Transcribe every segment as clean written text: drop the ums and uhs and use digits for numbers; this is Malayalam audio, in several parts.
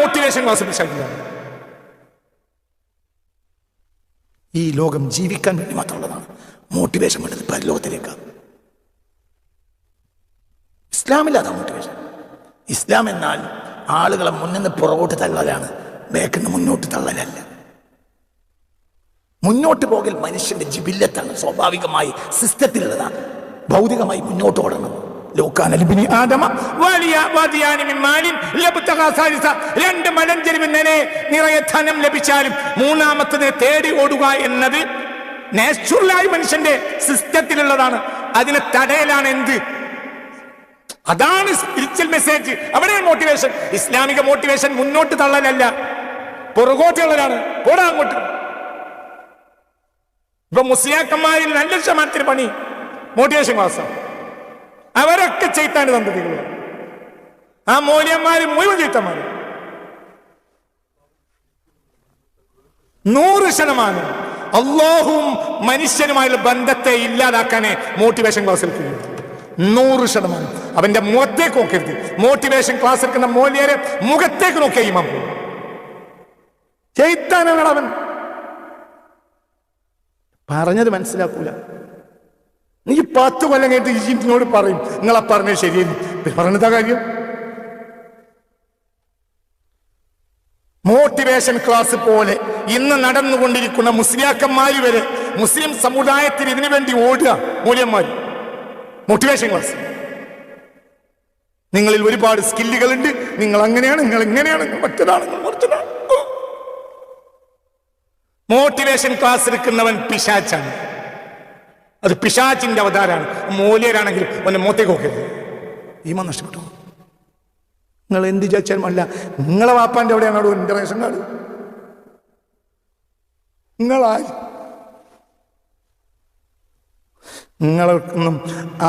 Motivation class പിശാചില്ല. ഈ ലോകം ജീവിക്കാൻ വേണ്ടി മാത്രമുള്ളതാണ്. മോട്ടിവേഷൻ വേണ്ടത് പരലോകത്തിലേക്കാണ്. ഇസ്ലാമില്ലാതെ മോട്ടിവേഷൻ. ഇസ്ലാം എന്നാൽ ആളുകളെ മുന്നിൽ നിന്ന് പുറകോട്ട് തള്ളലാണ്, ബാക്കിൽ നിന്ന് മുന്നോട്ട് തള്ളലല്ല. മുന്നോട്ട് പോകൽ മനുഷ്യന്റെ ജിബില്ലത്താണ്, സ്വാഭാവികമായി സിസ്റ്റത്തിലുള്ളതാണ്. ഭൗതികമായി മുന്നോട്ട് ഓടണം. രണ്ട് മലഞ്ചെരിവ് നിറയെ ധനം ലഭിച്ചാലും മൂന്നാമത്തതിനെ തേടി ഓടുക എന്നത് നാച്ചുറലായി മനുഷ്യന്റെ സിസ്റ്റത്തിലുള്ളതാണ്. അതിനെ തടയലാണ് എന്ത്? അതാണ് സ്പിരിച്വൽ മെസ്സേജ്. അവിടെയാണ് മോട്ടിവേഷൻ. ഇസ്ലാമിക മോട്ടിവേഷൻ മുന്നോട്ട് തള്ളലല്ല, പുറകോട്ടുള്ളതാണ്. പോടാ അങ്ങോട്ട്. ഇപ്പൊ മുസ്ലിയാക്കന്മാരിൽ നല്ല ശതമാനത്തിന് പണി മോട്ടിവേഷൻ ക്ലാസ്സാണ്. അവരൊക്കെ ചെയ്ത്താൻ സന്തതികൾ. ആ മൂല്യന്മാര് മുഴുവൻ ചെയ്ത്തന്മാര് 100% അല്ലാഹുവും മനുഷ്യനുമായുള്ള ബന്ധത്തെ ഇല്ലാതാക്കാനേ മോട്ടിവേഷൻ ക്ലാസ്സിൽ 100%. അവന്റെ മുഖത്തേക്ക് നോക്കരുത്. മോട്ടിവേഷൻ ക്ലാസ് എടുക്കുന്ന മൂല്യരെ മുഖത്തേക്ക് നോക്കിയ ഇമാം പോകും. ചെയ്ത്താനാണ് അവൻ. പറഞ്ഞത് മനസ്സിലാക്കൂല. നീ 10 കൊല്ലം കഴിഞ്ഞിട്ട് ഈജിപ്തിനോട് പറയും നിങ്ങളെ പറഞ്ഞത് ശരിയല്ല. പറഞ്ഞതാ കാര്യം. മോട്ടിവേഷൻ ക്ലാസ് പോലെ ഇന്ന് നടന്നുകൊണ്ടിരിക്കുന്ന മുസ്ലിയാക്കന്മാര് വരെ മുസ്ലിം സമുദായത്തിന് ഇതിനു വേണ്ടി ഓടുക. മൂല്യന്മാർ മോട്ടിവേഷൻ ക്ലാസ്. നിങ്ങളിൽ ഒരുപാട് സ്കില്ലുകളുണ്ട്, നിങ്ങൾ അങ്ങനെയാണ്, നിങ്ങൾ ഇങ്ങനെയാണ്, മറ്റതാണ്. Motivation class എടുക്കുന്നവൻ പിശാച്ചാണ്. അത് പിശാച്ചിന്റെ അവതാരമാണ്. മൂല്യരാണെങ്കിൽ അവന്റെ മുഖത്തേക്ക് നോക്കരുത്. ഈമാൻ നഷ്ടപ്പെട്ടു. നിങ്ങൾ എന്ത് വിചാരിച്ചാലും അല്ല. നിങ്ങളെ വാപ്പാന്റെ എവിടെയാണോ എന്റെ റേഷൻ കാർഡ്? നിങ്ങളൊന്നും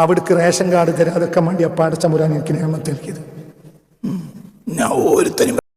അവിടേക്ക് റേഷൻ കാർഡ് തരാതൊക്കെ വേണ്ടി അപ്പാടച്ച മുരാൻ എനിക്ക് നിയമത്തിരിക്കത്. ഞാൻ ഓരോരുത്തരും